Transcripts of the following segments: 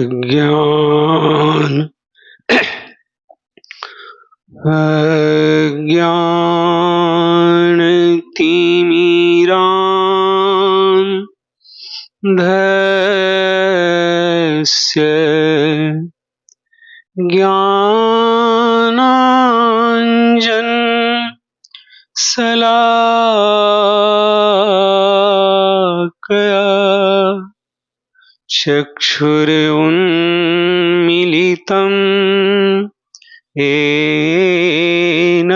अज्ञान अज्ञानतिमिरान्धस्य ज्ञानाञ्जनशलाकया चक्षुरुन्मीलितं येन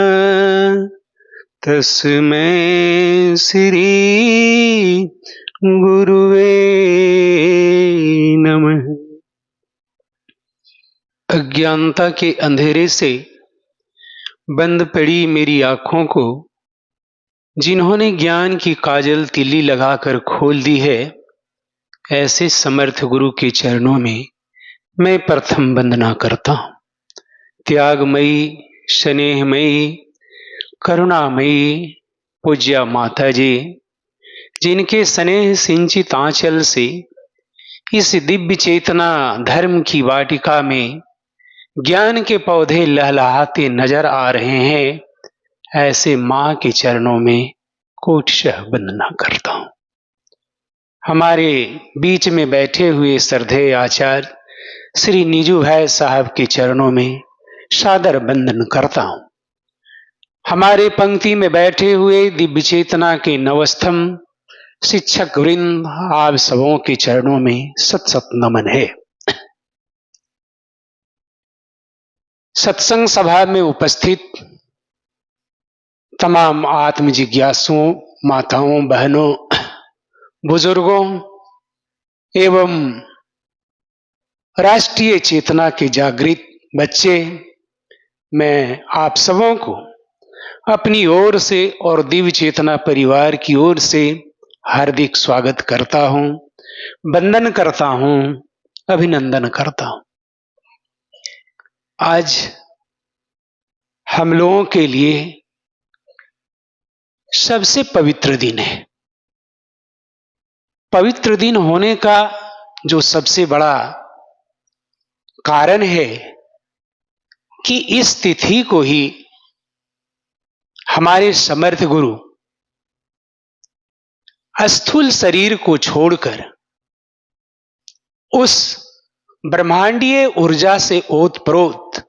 तस्मै श्री गुरुवे नमः। अज्ञानता के अंधेरे से बंद पड़ी मेरी आंखों को जिन्होंने ज्ञान की काजल तिल्ली लगाकर खोल दी है, ऐसे समर्थ गुरु के चरणों में मैं प्रथम वंदना करता हूँ। त्यागमयी, स्नेहमयी, करुणामयी पूज्या माता जी, जिनके स्नेह सिंचित आंचल से इस दिव्य चेतना धर्म की वाटिका में ज्ञान के पौधे लहलहाते नजर आ रहे हैं, ऐसे मां के चरणों में कोटिशः वंदना करता हूँ। हमारे बीच में बैठे हुए श्रद्धेय आचार्य श्री नीजू भाई साहब के चरणों में सादर वंदन करता हूँ। हमारे पंक्ति में बैठे हुए दिव्य चेतना के नवस्तंभ शिक्षक वृंद आप सबों के चरणों में सत सत नमन है। सत्संग सभा में उपस्थित तमाम आत्म जिज्ञासुओं, माताओं, बहनों, बुजुर्गों एवं राष्ट्रीय चेतना के जागृत बच्चे, मैं आप सबों को अपनी ओर से और दिव्य चेतना परिवार की ओर से हार्दिक स्वागत करता हूं, वंदन करता हूं, अभिनंदन करता हूं। आज हम लोगों के लिए सबसे पवित्र दिन है। पवित्र दिन होने का जो सबसे बड़ा कारण है कि इस तिथि को ही हमारे समर्थ गुरु स्थूल शरीर को छोड़कर उस ब्रह्मांडीय ऊर्जा से ओतप्रोत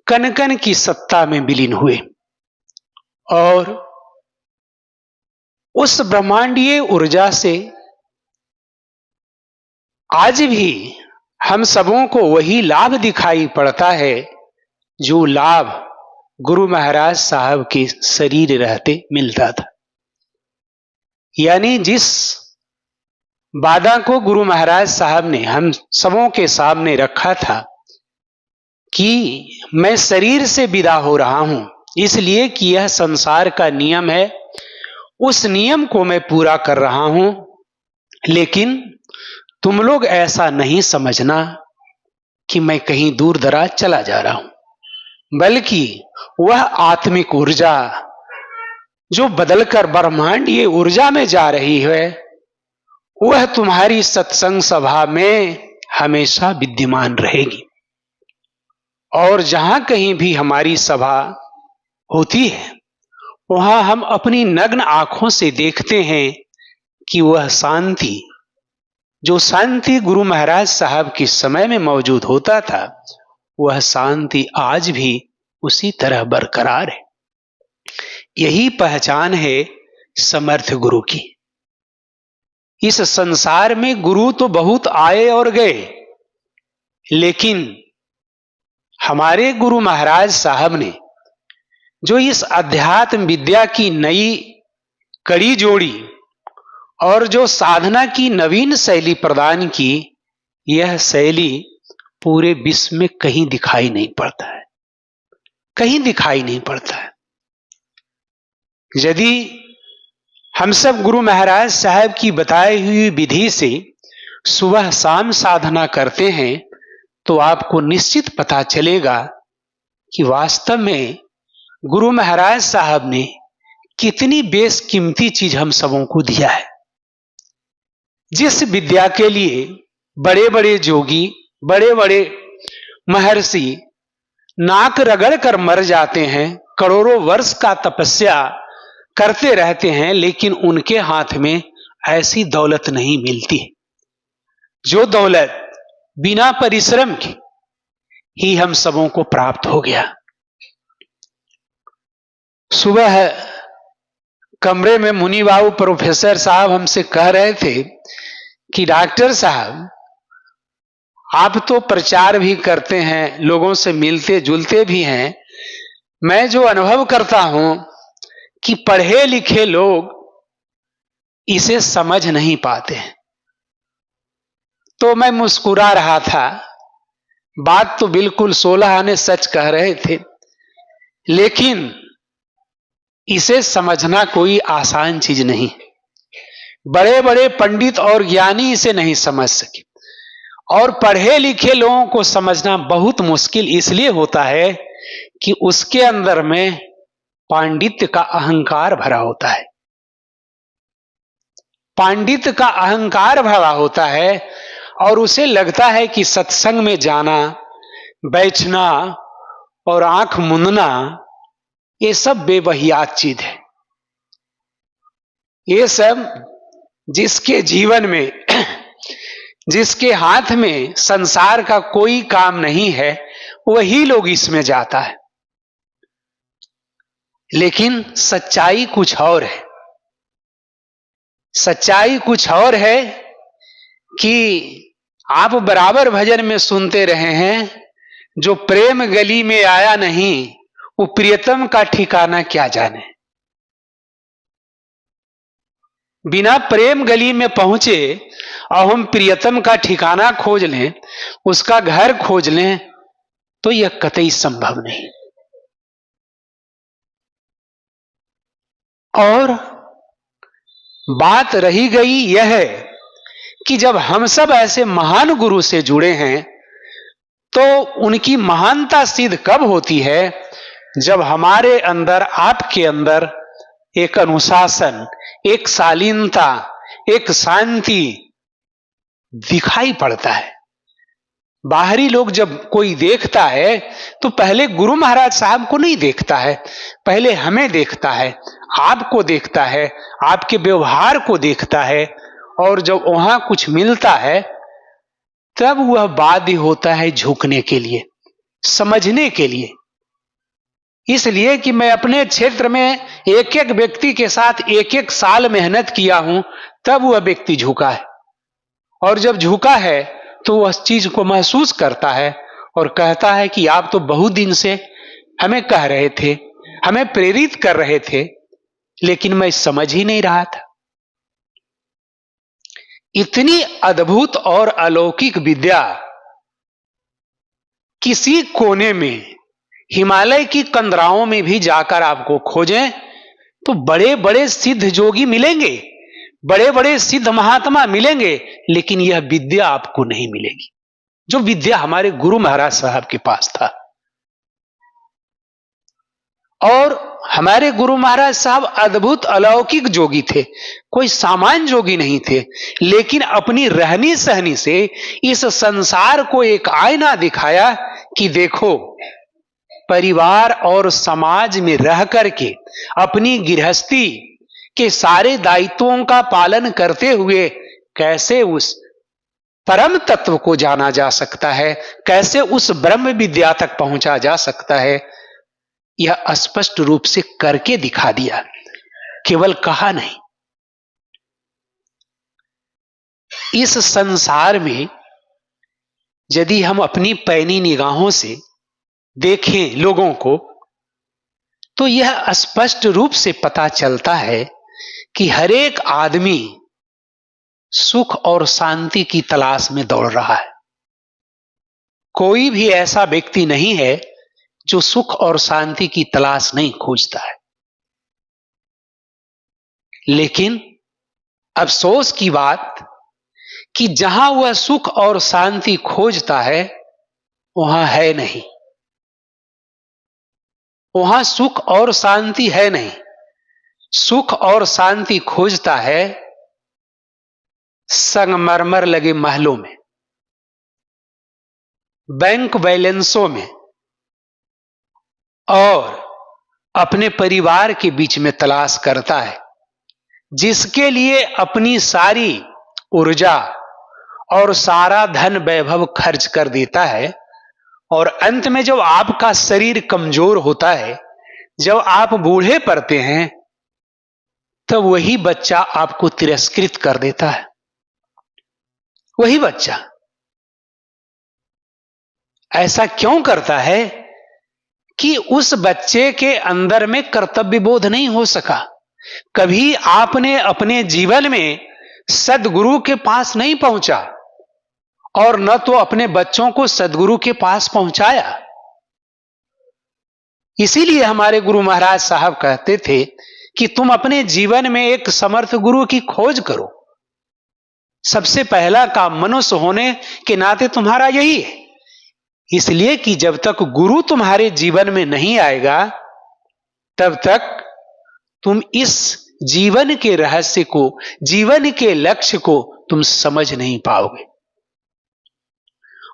कण कण की सत्ता में विलीन हुए और उस ब्रह्मांडीय ऊर्जा से आज भी हम सबों को वही लाभ दिखाई पड़ता है जो लाभ गुरु महाराज साहब के शरीर रहते मिलता था। यानी जिस वादा को गुरु महाराज साहब ने हम सबों के सामने रखा था कि मैं शरीर से विदा हो रहा हूं इसलिए कि यह संसार का नियम है, उस नियम को मैं पूरा कर रहा हूं, लेकिन तुम लोग ऐसा नहीं समझना कि मैं कहीं दूर दराज चला जा रहा हूं, बल्कि वह आत्मिक ऊर्जा जो बदलकर ब्रह्मांडीय ऊर्जा में जा रही है, वह तुम्हारी सत्संग सभा में हमेशा विद्यमान रहेगी। और जहां कहीं भी हमारी सभा होती है, वहां हम अपनी नग्न आंखों से देखते हैं कि वह शांति, जो शांति गुरु महाराज साहब के समय में मौजूद होता था, वह शांति आज भी उसी तरह बरकरार है। यही पहचान है समर्थ गुरु की। इस संसार में गुरु तो बहुत आए और गए, लेकिन हमारे गुरु महाराज साहब ने जो इस अध्यात्म विद्या की नई कड़ी जोड़ी और जो साधना की नवीन शैली प्रदान की, यह शैली पूरे विश्व में कहीं दिखाई नहीं पड़ता है, कहीं दिखाई नहीं पड़ता है। यदि हम सब गुरु महाराज साहब की बताई हुई विधि से सुबह शाम साधना करते हैं तो आपको निश्चित पता चलेगा कि वास्तव में गुरु महाराज साहब ने कितनी बेशकीमती चीज हम सबों को दिया है। जिस विद्या के लिए बड़े बड़े जोगी, बड़े बड़े महर्षि नाक रगड़ कर मर जाते हैं, करोड़ों वर्ष का तपस्या करते रहते हैं, लेकिन उनके हाथ में ऐसी दौलत नहीं मिलती जो दौलत बिना परिश्रम के ही हम सबों को प्राप्त हो गया। सुबह कमरे में मुनि बाबू प्रोफेसर साहब हमसे कह रहे थे कि डॉक्टर साहब, आप तो प्रचार भी करते हैं, लोगों से मिलते जुलते भी हैं, मैं जो अनुभव करता हूं कि पढ़े लिखे लोग इसे समझ नहीं पाते हैं। तो मैं मुस्कुरा रहा था, बात तो बिल्कुल 16 आने सच कह रहे थे, लेकिन इसे समझना कोई आसान चीज नहीं। बड़े बड़े पंडित और ज्ञानी इसे नहीं समझ सके, और पढ़े लिखे लोगों को समझना बहुत मुश्किल इसलिए होता है कि उसके अंदर में पांडित्य का अहंकार भरा होता है। पांडित्य का अहंकार भरा होता है और उसे लगता है कि सत्संग में जाना, बैठना और आंख मूंदना ये सब बेवहियात चीज है। ये सब जिसके जीवन में, जिसके हाथ में संसार का कोई काम नहीं है, वही लोग इसमें जाता है। लेकिन सच्चाई कुछ और है। सच्चाई कुछ और है कि आप बराबर भजन में सुनते रहे हैं, जो प्रेम गली में आया नहीं, वो प्रियतम का ठिकाना क्या जाने। बिना प्रेम गली में पहुंचे और हम प्रियतम का ठिकाना खोज लें, उसका घर खोज लें, तो यह कतई संभव नहीं। और बात रही गई यह है कि जब हम सब ऐसे महान गुरु से जुड़े हैं, तो उनकी महानता सिद्ध कब होती है? जब हमारे अंदर, आपके अंदर एक अनुशासन, एक शालीनता, एक शांति दिखाई पड़ता है। बाहरी लोग जब कोई देखता है तो पहले गुरु महाराज साहब को नहीं देखता है, पहले हमें देखता है, आपको देखता है, आपके व्यवहार को देखता है, और जब वहां कुछ मिलता है तब वह बाध्य होता है झुकने के लिए, समझने के लिए। इसलिए कि मैं अपने क्षेत्र में एक एक व्यक्ति के साथ एक एक साल मेहनत किया हूं, तब वह व्यक्ति झुका है। और जब झुका है तो वह चीज को महसूस करता है और कहता है कि आप तो बहुत दिन से हमें कह रहे थे, हमें प्रेरित कर रहे थे, लेकिन मैं समझ ही नहीं रहा था। इतनी अद्भुत और अलौकिक विद्या किसी कोने में, हिमालय की कंदराओं में भी जाकर आपको खोजें तो बड़े बड़े सिद्ध जोगी मिलेंगे, बड़े बड़े सिद्ध महात्मा मिलेंगे, लेकिन यह विद्या आपको नहीं मिलेगी जो विद्या हमारे गुरु महाराज साहब के पास था। और हमारे गुरु महाराज साहब अद्भुत अलौकिक जोगी थे, कोई सामान्य जोगी नहीं थे, लेकिन अपनी रहनी सहनी से इस संसार को एक आईना दिखाया कि देखो, परिवार और समाज में रह करके अपनी गृहस्थी के सारे दायित्वों का पालन करते हुए कैसे उस परम तत्व को जाना जा सकता है, कैसे उस ब्रह्म विद्या तक पहुंचा जा सकता है, यह स्पष्ट रूप से करके दिखा दिया, केवल कहा नहीं। इस संसार में यदि हम अपनी पैनी निगाहों से देखें लोगों को, तो यह स्पष्ट रूप से पता चलता है कि हर एक आदमी सुख और शांति की तलाश में दौड़ रहा है। कोई भी ऐसा व्यक्ति नहीं है जो सुख और शांति की तलाश नहीं खोजता है। लेकिन अफसोस की बात कि जहां वह सुख और शांति खोजता है वहां है नहीं, वहां सुख और शांति है नहीं। सुख और शांति खोजता है संगमरमर लगे महलों में, बैंक बैलेंसों में और अपने परिवार के बीच में तलाश करता है, जिसके लिए अपनी सारी ऊर्जा और सारा धन वैभव खर्च कर देता है, और अंत में जब आपका शरीर कमजोर होता है, जब आप बूढ़े पड़ते हैं, तब वही बच्चा आपको तिरस्कृत कर देता है। वही बच्चा ऐसा क्यों करता है कि उस बच्चे के अंदर में कर्तव्य बोध नहीं हो सका। कभी आपने अपने जीवन में सद्गुरु के पास नहीं पहुंचा और न तो अपने बच्चों को सद्गुरु के पास पहुंचाया। इसीलिए हमारे गुरु महाराज साहब कहते थे कि तुम अपने जीवन में एक समर्थ गुरु की खोज करो। सबसे पहला काम मनुष्य होने के नाते तुम्हारा यही है, इसलिए कि जब तक गुरु तुम्हारे जीवन में नहीं आएगा, तब तक तुम इस जीवन के रहस्य को, जीवन के लक्ष्य को तुम समझ नहीं पाओगे।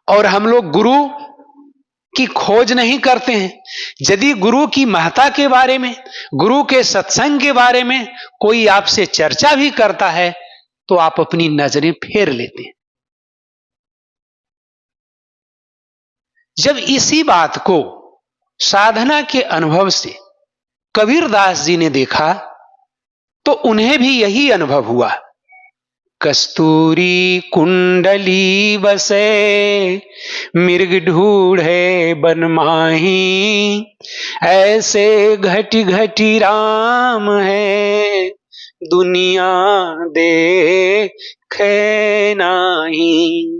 और हम लोग गुरु की खोज नहीं करते हैं। यदि गुरु की महत्ता के बारे में, गुरु के सत्संग के बारे में कोई आपसे चर्चा भी करता है, तो आप अपनी नजरें फेर लेते हैं। जब इसी बात को साधना के अनुभव से कबीरदास जी ने देखा, तो उन्हें भी यही अनुभव हुआ। कस्तूरी कुंडली बसे मृग ढूढ़े बन माही, ऐसे घटी घटी राम है दुनिया देखे नाही।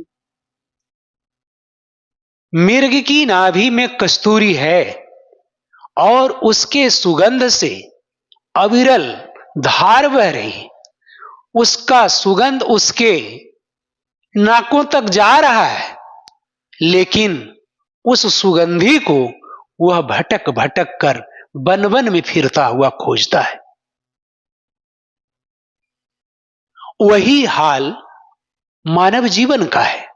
मृग की नाभि में कस्तूरी है और उसके सुगंध से अविरल धार बह रही, उसका सुगंध उसके नाकों तक जा रहा है, लेकिन उस सुगंधी को वह भटक भटक कर वन वन में फिरता हुआ खोजता है। वही हाल मानव जीवन का है,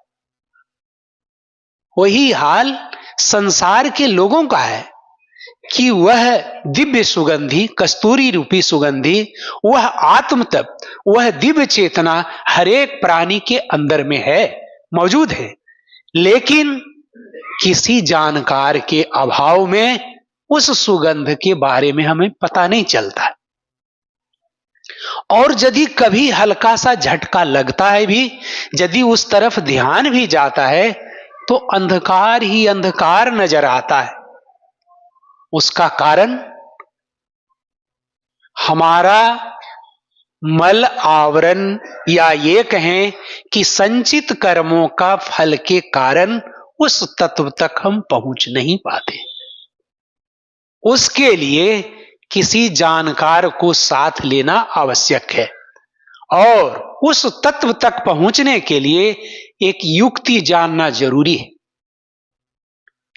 वही हाल संसार के लोगों का है कि वह दिव्य सुगंधी, कस्तूरी रूपी सुगंधी, वह आत्म तत्व, वह दिव्य चेतना हर एक प्राणी के अंदर में है, मौजूद है, लेकिन किसी जानकार के अभाव में उस सुगंध के बारे में हमें पता नहीं चलता। और यदि कभी हल्का सा झटका लगता है भी, यदि उस तरफ ध्यान भी जाता है, तो अंधकार ही अंधकार नजर आता है। उसका कारण हमारा मल आवरण, या ये कहें कि संचित कर्मों का फल के कारण उस तत्व तक हम पहुंच नहीं पाते। उसके लिए किसी जानकार को साथ लेना आवश्यक है, और उस तत्व तक पहुंचने के लिए एक युक्ति जानना जरूरी है।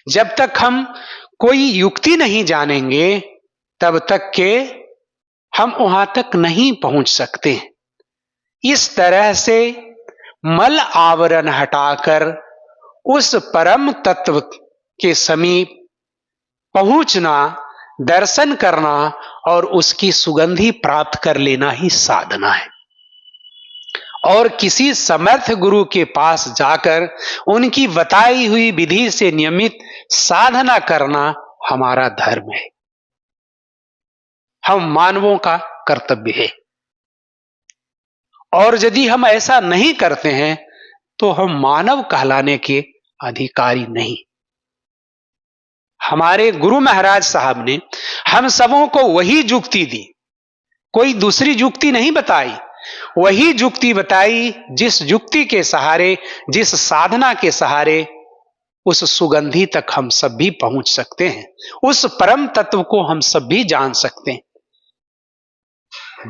जब तक हम कोई युक्ति नहीं जानेंगे, तब तक के हम वहां तक नहीं पहुंच सकते। इस तरह से मल आवरण हटाकर उस परम तत्व के समीप पहुंचना, दर्शन करना और उसकी सुगंधी प्राप्त कर लेना ही साधना है। और किसी समर्थ गुरु के पास जाकर उनकी बताई हुई विधि से नियमित साधना करना हमारा धर्म है, हम मानवों का कर्तव्य है। और यदि हम ऐसा नहीं करते हैं, तो हम मानव कहलाने के अधिकारी नहीं। हमारे गुरु महाराज साहब ने हम सबों को वही जुक्ति दी, कोई दूसरी जुक्ति नहीं बताई। वही जुक्ति बताई जिस जुक्ति के सहारे, जिस साधना के सहारे उस सुगंधी तक हम सब भी पहुंच सकते हैं, उस परम तत्व को हम सब भी जान सकते हैं।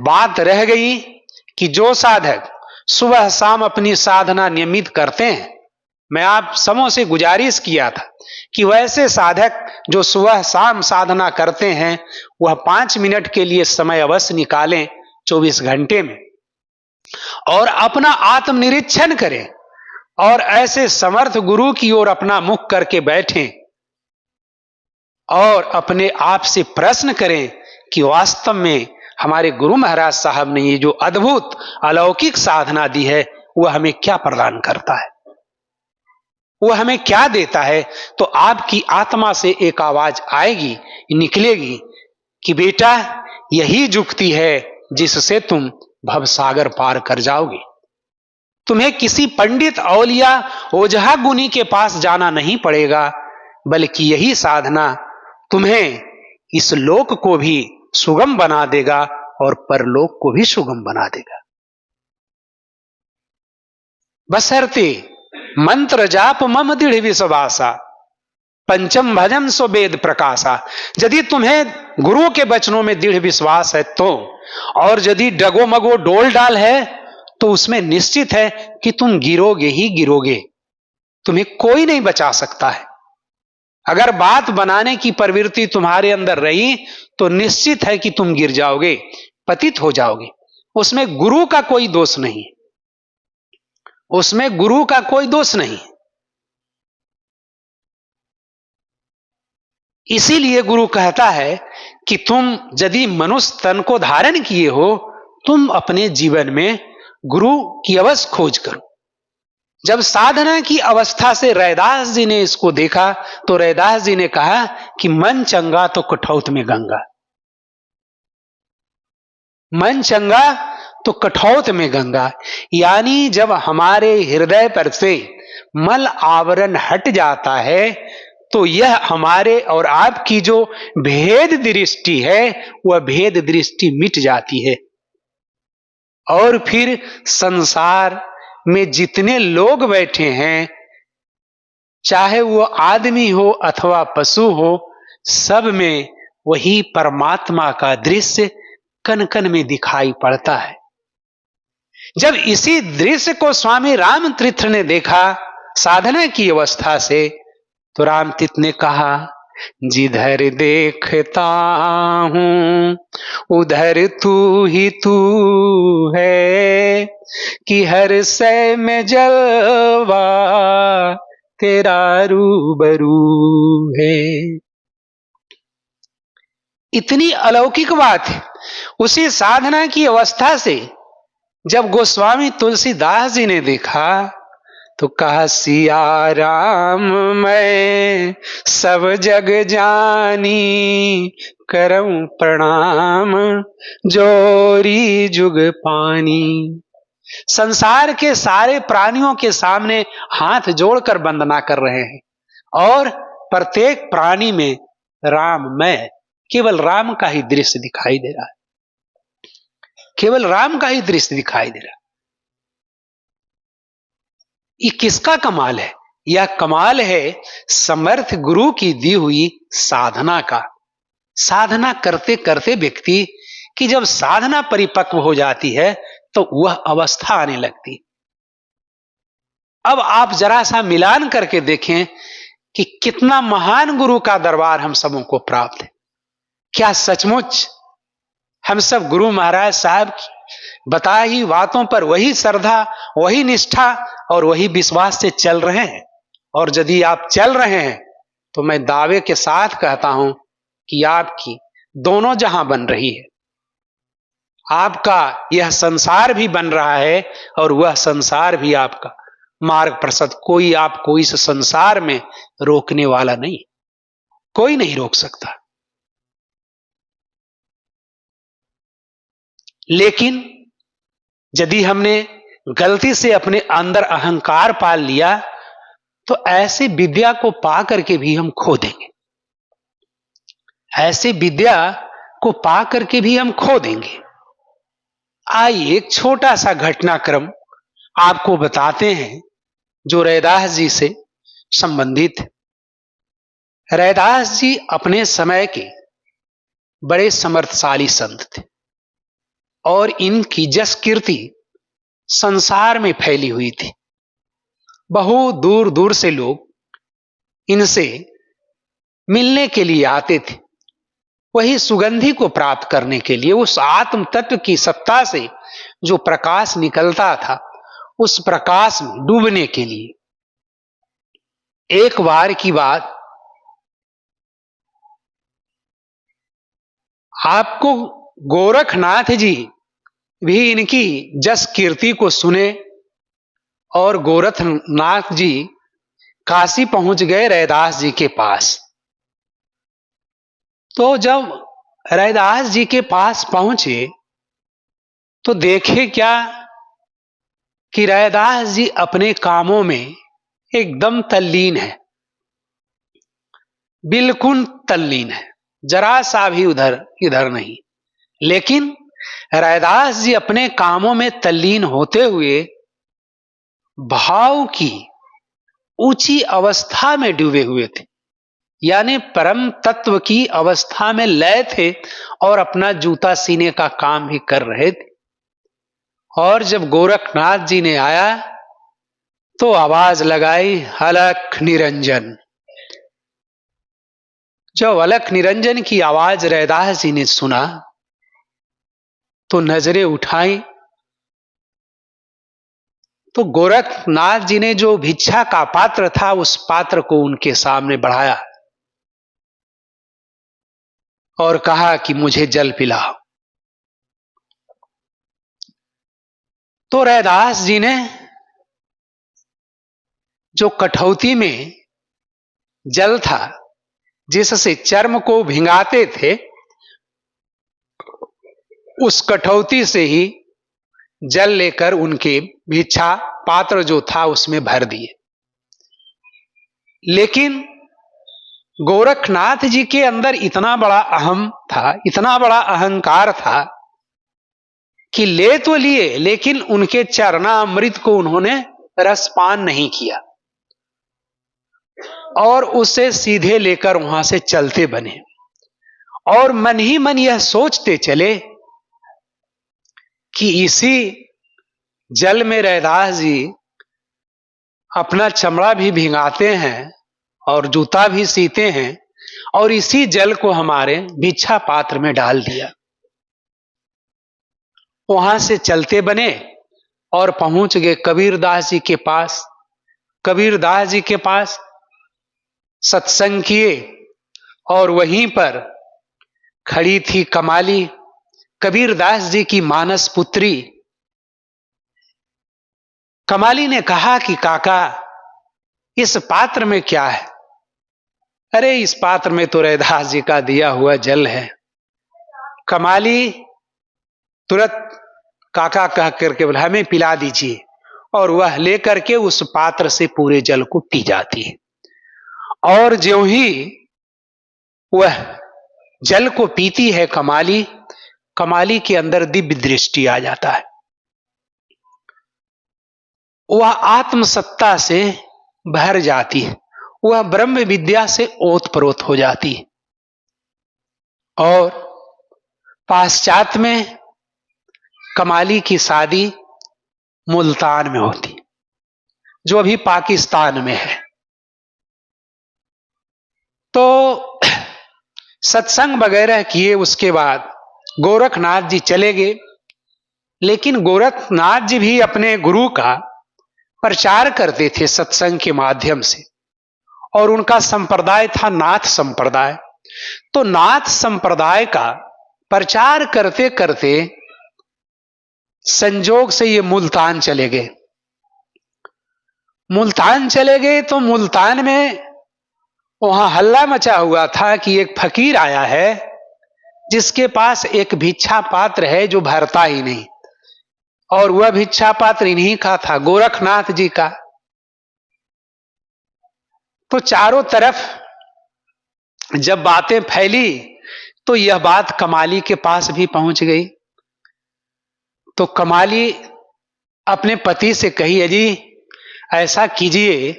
बात रह गई कि जो साधक सुबह शाम अपनी साधना नियमित करते हैं, मैं आप सबों से गुजारिश किया था कि वैसे साधक जो सुबह शाम साधना करते हैं, वह 5 मिनट के लिए समय अवश्य निकालें 24 घंटे में, और अपना आत्मनिरीक्षण करें और ऐसे समर्थ गुरु की ओर अपना मुख करके बैठें और अपने आप से प्रश्न करें कि वास्तव में हमारे गुरु महाराज साहब ने ये जो अद्भुत अलौकिक साधना दी है वह हमें क्या प्रदान करता है, वह हमें क्या देता है। तो आपकी आत्मा से एक आवाज आएगी, निकलेगी कि बेटा यही जुक्ति है जिससे तुम भवसागर पार कर जाओगे। तुम्हें किसी पंडित औलिया ओझा गुनी के पास जाना नहीं पड़ेगा, बल्कि यही साधना तुम्हें इस लोक को भी सुगम बना देगा और परलोक को भी सुगम बना देगा। बशर्ते मंत्र जाप मम दृढ़ विश्वासा पंचम भजन सो वेद प्रकाशा। यदि तुम्हें गुरु के वचनों में दृढ़ विश्वास है तो, और यदि डगो मगो डोल डाल है तो उसमें निश्चित है कि तुम गिरोगे ही गिरोगे, तुम्हें कोई नहीं बचा सकता है। अगर बात बनाने की प्रवृत्ति तुम्हारे अंदर रही तो निश्चित है कि तुम गिर जाओगे, पतित हो जाओगे। उसमें गुरु का कोई दोष नहीं, उसमें गुरु का कोई दोष नहीं। इसीलिए गुरु कहता है कि तुम यदि मनुष्य तन को धारण किए हो, तुम अपने जीवन में गुरु की अवश्य खोज करो। जब साधना की अवस्था से रैदास जी ने इसको देखा तो रैदास जी ने कहा कि मन चंगा तो कठौत में गंगा, मन चंगा तो कठौत में गंगा। यानी जब हमारे हृदय पर से मल आवरण हट जाता है तो यह हमारे और आपकी जो भेद दृष्टि है वह भेद दृष्टि मिट जाती है। और फिर संसार में जितने लोग बैठे हैं, चाहे वो आदमी हो अथवा पशु हो, सब में वही परमात्मा का दृश्य कन कन में दिखाई पड़ता है। जब इसी दृश्य को स्वामी रामतीर्थ ने देखा साधना की अवस्था से, तो रामतीर्थ ने कहा, जिधर देखता हूं उधर तू ही तू है, कि हर सै में जलवा तेरा रूबरू है। इतनी अलौकिक बात है। उसी साधना की अवस्था से जब गोस्वामी तुलसीदास जी ने देखा तो कहा, सिया राम मैं सब जग जानी, करऊं प्रणाम जोरी जुग पानी। संसार के सारे प्राणियों के सामने हाथ जोड़कर वंदना कर रहे हैं और प्रत्येक प्राणी में राम मैं, केवल राम का ही दृश्य दिखाई दे रहा है, केवल राम का ही दृश्य दिखाई दे रहा है। ये किसका कमाल है? यह कमाल है समर्थ गुरु की दी हुई साधना का। साधना करते करते व्यक्ति की जब साधना परिपक्व हो जाती है तो वह अवस्था आने लगती। अब आप जरा सा मिलान करके देखें कि कितना महान गुरु का दरबार हम सबों को प्राप्त है। क्या सचमुच हम सब गुरु महाराज साहब की बताई बातों पर वही श्रद्धा, वही निष्ठा और वही विश्वास से चल रहे हैं? और यदि आप चल रहे हैं तो मैं दावे के साथ कहता हूं कि आपकी दोनों जहां बन रही है। आपका यह संसार भी बन रहा है और वह संसार भी आपका मार्ग प्रशस्त। कोई आपको इस संसार में रोकने वाला नहीं, कोई नहीं रोक सकता। लेकिन यदि हमने गलती से अपने अंदर अहंकार पाल लिया तो ऐसे विद्या को पा करके भी हम खो देंगे, ऐसे विद्या को पा करके भी हम खो देंगे। आइए एक छोटा सा घटनाक्रम आपको बताते हैं जो रैदास जी से संबंधित है। रैदास जी अपने समय के बड़े समर्थशाली संत थे और इनकी जस कीर्ति संसार में फैली हुई थी। बहुत दूर दूर से लोग इनसे मिलने के लिए आते थे, वही सुगंधि को प्राप्त करने के लिए। उस आत्म तत्व की सत्ता से जो प्रकाश निकलता था उस प्रकाश में डूबने के लिए। एक बार की बात, आपको गोरखनाथ जी भी इनकी जस कीर्ति को सुने और गोरखनाथ जी काशी पहुंच गए रैदास जी के पास। तो जब रैदास जी के पास पहुंचे तो देखे क्या कि रैदास जी अपने कामों में एकदम तल्लीन है, बिल्कुल तल्लीन है, जरा सा भी उधर इधर नहीं। लेकिन रैदास जी अपने कामों में तल्लीन होते हुए भाव की ऊंची अवस्था में डूबे हुए थे, यानी परम तत्व की अवस्था में लय थे और अपना जूता सीने का काम भी कर रहे थे। और जब गोरखनाथ जी ने आया तो आवाज लगाई, अलख निरंजन। जब अलख निरंजन की आवाज रैदास जी ने सुना तो नजरें उठाई तो गोरखनाथ जी ने जो भिक्षा का पात्र था उस पात्र को उनके सामने बढ़ाया और कहा कि मुझे जल पिलाओ। तो रैदास जी ने जो कठौती में जल था जिससे चर्म को भिंगाते थे, उस कठौती से ही जल लेकर उनके भिक्षा पात्र जो था उसमें भर दिए। लेकिन गोरखनाथ जी के अंदर इतना बड़ा अहम था, इतना बड़ा अहंकार था कि ले तो लिए लेकिन उनके चरणामृत को उन्होंने रसपान नहीं किया और उसे सीधे लेकर वहां से चलते बने और मन ही मन यह सोचते चले कि इसी जल में रैदास जी अपना चमड़ा भी भिंगाते हैं और जूता भी सीते हैं और इसी जल को हमारे भिक्षा पात्र में डाल दिया। वहां से चलते बने और पहुंच गए कबीरदास जी के पास। कबीरदास जी के पास सत्संग किए और वहीं पर खड़ी थी कमाली, कबीरदास जी की मानस पुत्री। कमाली ने कहा कि काका, इस पात्र में क्या है? अरे इस पात्र में तो रैदास जी का दिया हुआ जल है। कमाली तुरंत काका कह करके बोला, हमें पिला दीजिए, और वह लेकर के उस पात्र से पूरे जल को पी जाती है। और ज्यों ही वह जल को पीती है कमाली, कमाली के अंदर दिव्य दृष्टि आ जाता है। वह आत्म सत्ता से भर जाती है, वह ब्रह्म विद्या से ओतप्रोत हो जाती है। और पाश्चात में कमाली की शादी मुल्तान में होती, जो अभी पाकिस्तान में है। तो सत्संग वगैरह किए, उसके बाद गोरखनाथ जी चले गए। लेकिन गोरखनाथ जी भी अपने गुरु का प्रचार करते थे सत्संग के माध्यम से, और उनका संप्रदाय था नाथ संप्रदाय। तो नाथ संप्रदाय का प्रचार करते करते संजोग से ये मुल्तान चले गए। मुल्तान चले गए तो मुल्तान में वहां हल्ला मचा हुआ था कि एक फकीर आया है जिसके पास एक भिक्षा पात्र है जो भरता ही नहीं, और वह भिक्षा पात्र इन्हीं का था, गोरखनाथ जी का। तो चारों तरफ जब बातें फैली तो यह बात कमाली के पास भी पहुंच गई। तो कमाली अपने पति से कही, अजी ऐसा कीजिए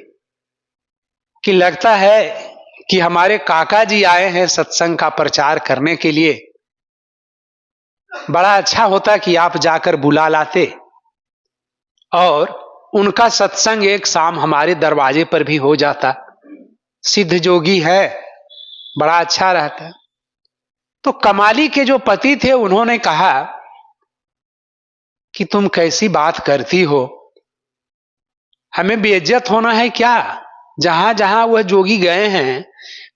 कि लगता है कि हमारे काका जी आए हैं सत्संग का प्रचार करने के लिए, बड़ा अच्छा होता कि आप जाकर बुला लाते और उनका सत्संग एक शाम हमारे दरवाजे पर भी हो जाता। सिद्ध जोगी है, बड़ा अच्छा रहता। तो कमाली के जो पति थे उन्होंने कहा कि तुम कैसी बात करती हो, हमें बेइज्जत होना है क्या? जहां जहां वह जोगी गए हैं,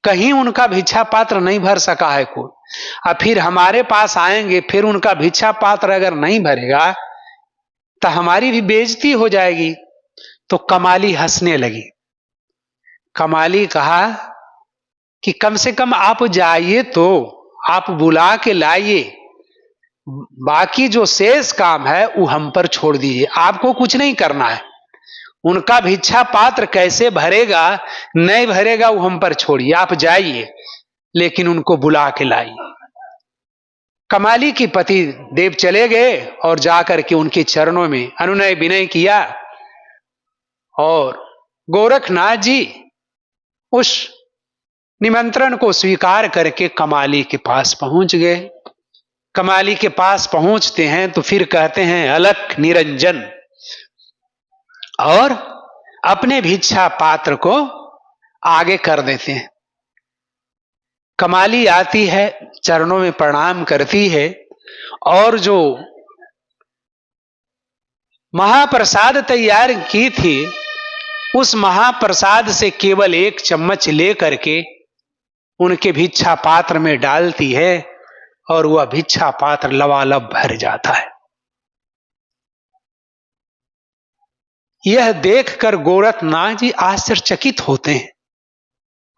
कहीं उनका भिक्षा पात्र नहीं भर सका है कोई, और फिर हमारे पास आएंगे, फिर उनका भिक्षा पात्र अगर नहीं भरेगा तो हमारी भी बेइज्जती हो जाएगी। तो कमाली हंसने लगी। कमाली कहा कि कम से कम आप जाइए, तो आप बुला के लाइए, बाकी जो शेष काम है वो हम पर छोड़ दीजिए, आपको कुछ नहीं करना है। उनका भिक्षा पात्र कैसे भरेगा नहीं भरेगा वो हम पर छोड़िए, आप जाइए, लेकिन उनको बुला के लाइए। कमाली के पति देव चले गए और जाकर के उनके चरणों में अनुनय विनय किया, और गोरखनाथ जी उस निमंत्रण को स्वीकार करके कमाली के पास पहुंच गए। कमाली के पास पहुंचते हैं तो फिर कहते हैं अलख निरंजन, और अपने भिक्षा पात्र को आगे कर देते हैं। कमाली आती है, चरणों में प्रणाम करती है, और जो महाप्रसाद तैयार की थी उस महाप्रसाद से केवल एक चम्मच लेकर के उनके भिक्षा पात्र में डालती है, और वह भिक्षा पात्र लबालब भर जाता है। यह देखकर गोरखनाथ जी आश्चर्यचकित होते हैं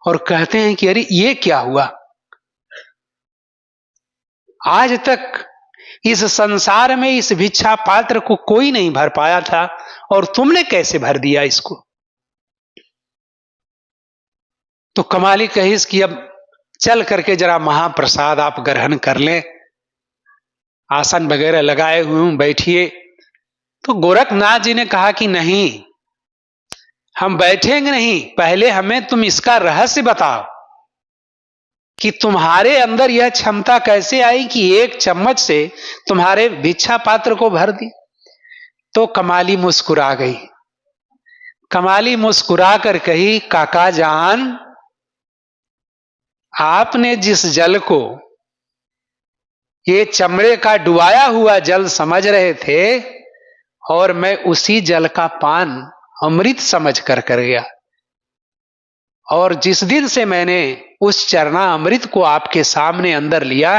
और कहते हैं कि अरे ये क्या हुआ? आज तक इस संसार में इस भिक्षा पात्र को कोई नहीं भर पाया था, और तुमने कैसे भर दिया इसको? तो कमाली कही कि अब चल करके जरा महाप्रसाद आप ग्रहण कर लें, आसन वगैरह लगाए हुए हूं, बैठिए। तो गोरखनाथ जी ने कहा कि नहीं, हम बैठेंगे नहीं, पहले हमें तुम इसका रहस्य बताओ कि तुम्हारे अंदर यह क्षमता कैसे आई कि एक चम्मच से तुम्हारे भिक्षा पात्र को भर दी। तो कमाली मुस्कुरा गई। कमाली मुस्कुरा कर कही, काका जान, आपने जिस जल को ये चमड़े का डुबाया हुआ जल समझ रहे थे, और मैं उसी जल का पान अमृत समझ कर गया, और जिस दिन से मैंने उस चरना अमृत को आपके सामने अंदर लिया,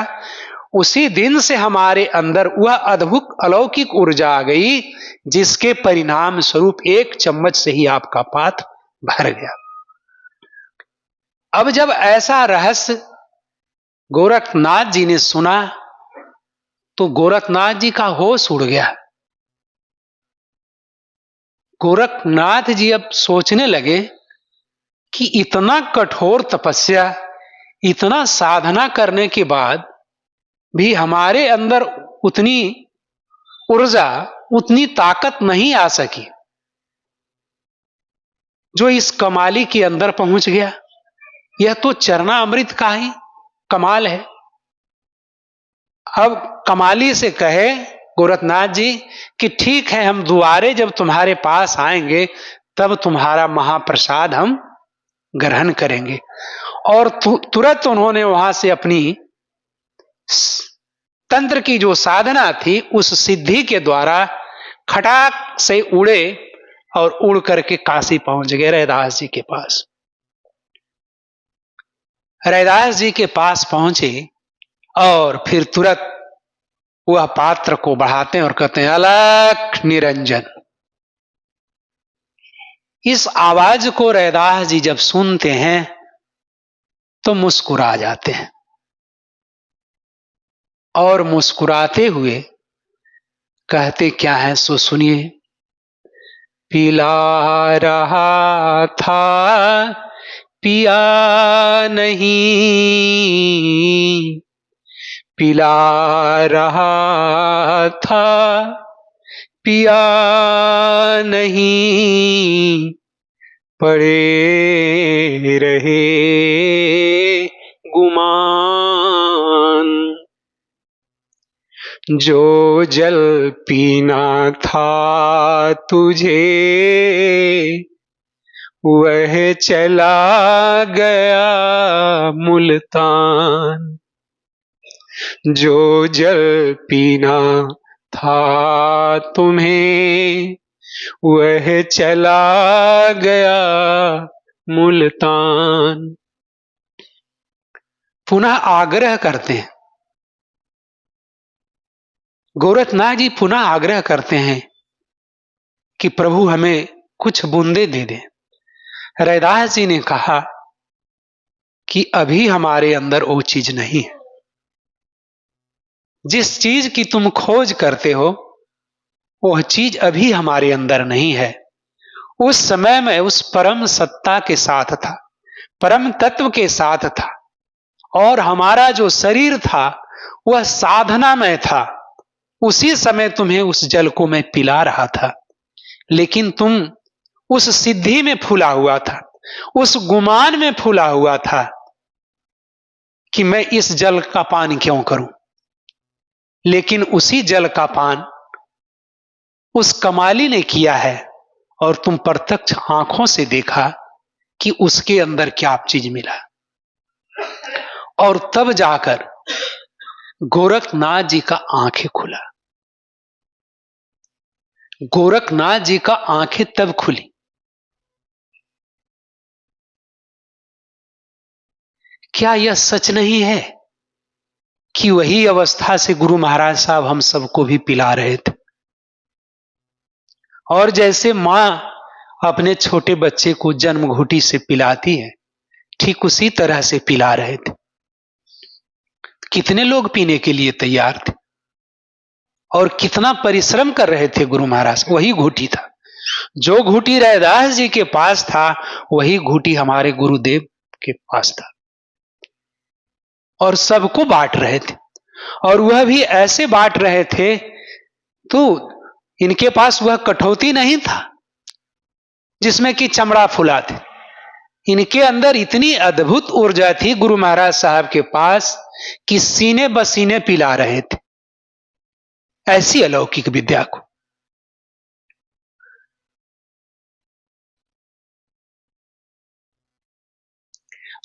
उसी दिन से हमारे अंदर वह अद्भुत अलौकिक ऊर्जा आ गई, जिसके परिणाम स्वरूप एक चम्मच से ही आपका पात्र भर गया। अब जब ऐसा रहस्य गोरखनाथ जी ने सुना तो गोरखनाथ जी का होश उड़ गया। गोरखनाथ जी अब सोचने लगे कि इतना कठोर तपस्या, इतना साधना करने के बाद भी हमारे अंदर उतनी ऊर्जा, उतनी ताकत नहीं आ सकी जो इस कमाली के अंदर पहुंच गया। यह तो चरना अमृत का ही कमाल है। अब कमाली से कहे गोरखनाथ जी कि ठीक है, हम दोबारे जब तुम्हारे पास आएंगे तब तुम्हारा महाप्रसाद हम ग्रहण करेंगे। और तुरंत उन्होंने वहां से अपनी तंत्र की जो साधना थी उस सिद्धि के द्वारा खटाक से उड़े और उड़ करके काशी पहुंच गए रैदास जी के पास। रैदास जी के पास पहुंचे और फिर तुरंत वह पात्र को बढ़ाते हैं और कहते हैं अलख निरंजन। इस आवाज को रैदास जी जब सुनते हैं तो मुस्कुरा जाते हैं, और मुस्कुराते हुए कहते क्या है सो सुनिए। पिला रहा था पिया नहीं, पिला रहा था पिया नहीं, पड़े रहे गुमान। जो जल पीना था तुझे वह चला गया मुल्तान। जो जल पीना था तुम्हें वह चला गया मुल्तान। पुनः आग्रह करते हैं, गोरखनाथ जी पुनः आग्रह करते हैं कि प्रभु हमें कुछ बूंदे दे दें। रैदास जी ने कहा कि अभी हमारे अंदर वो चीज नहीं है, जिस चीज की तुम खोज करते हो वह चीज अभी हमारे अंदर नहीं है। उस समय में उस परम सत्ता के साथ था, परम तत्व के साथ था, और हमारा जो शरीर था वह साधना में था। उसी समय तुम्हें उस जल को मैं पिला रहा था, लेकिन तुम उस सिद्धि में फूला हुआ था, उस गुमान में फूला हुआ था कि मैं इस जल का पान क्यों करूं। लेकिन उसी जल का पान उस कमाली ने किया है, और तुम प्रत्यक्ष आंखों से देखा कि उसके अंदर क्या चीज मिला। और तब जाकर गोरखनाथ जी का आंखें खुला। गोरखनाथ जी का आंखें तब खुली। क्या यह सच नहीं है कि वही अवस्था से गुरु महाराज साहब हम सबको भी पिला रहे थे? और जैसे मां अपने छोटे बच्चे को जन्म घूंटी से पिलाती है, ठीक उसी तरह से पिला रहे थे। कितने लोग पीने के लिए तैयार थे और कितना परिश्रम कर रहे थे गुरु महाराज। वही घूंटी था, जो घूंटी रैदास जी के पास था वही घूंटी हमारे गुरुदेव के पास था, और सबको बांट रहे थे। और वह भी ऐसे बांट रहे थे तो इनके पास वह कठौती नहीं था जिसमें कि चमड़ा फुला थे। इनके अंदर इतनी अद्भुत ऊर्जा थी गुरु महाराज साहब के पास कि सीने बसीने पिला रहे थे ऐसी अलौकिक विद्या को।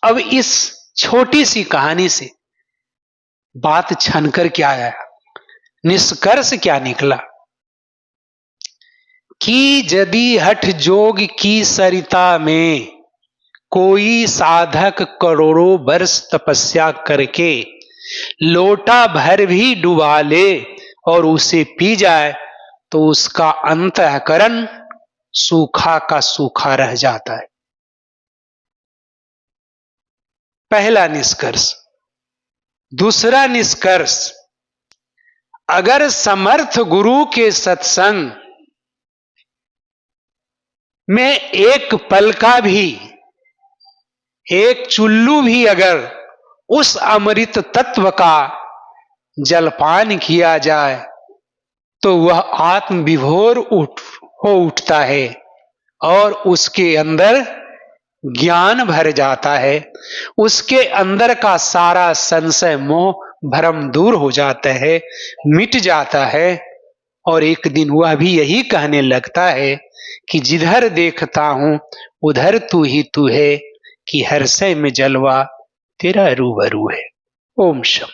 अब इस छोटी सी कहानी से बात छनकर क्या आया, निष्कर्ष क्या निकला कि यदि हठ जोग की सरिता में कोई साधक करोड़ों वर्ष तपस्या करके लोटा भर भी डुबा ले और उसे पी जाए तो उसका अंतःकरण सूखा का सूखा रह जाता है। पहला निष्कर्ष। दूसरा निष्कर्ष, अगर समर्थ गुरु के सत्संग में एक पल का भी, एक चुल्लू भी अगर उस अमृत तत्व का जलपान किया जाए तो वह आत्म विभोर हो उठता है और उसके अंदर ज्ञान भर जाता है। उसके अंदर का सारा संशय मोह भ्रम दूर हो जाता है, मिट जाता है। और एक दिन वह भी यही कहने लगता है कि जिधर देखता हूं उधर तू ही तू है, कि हर शय में जलवा तेरा रूबरू है। ओम शम।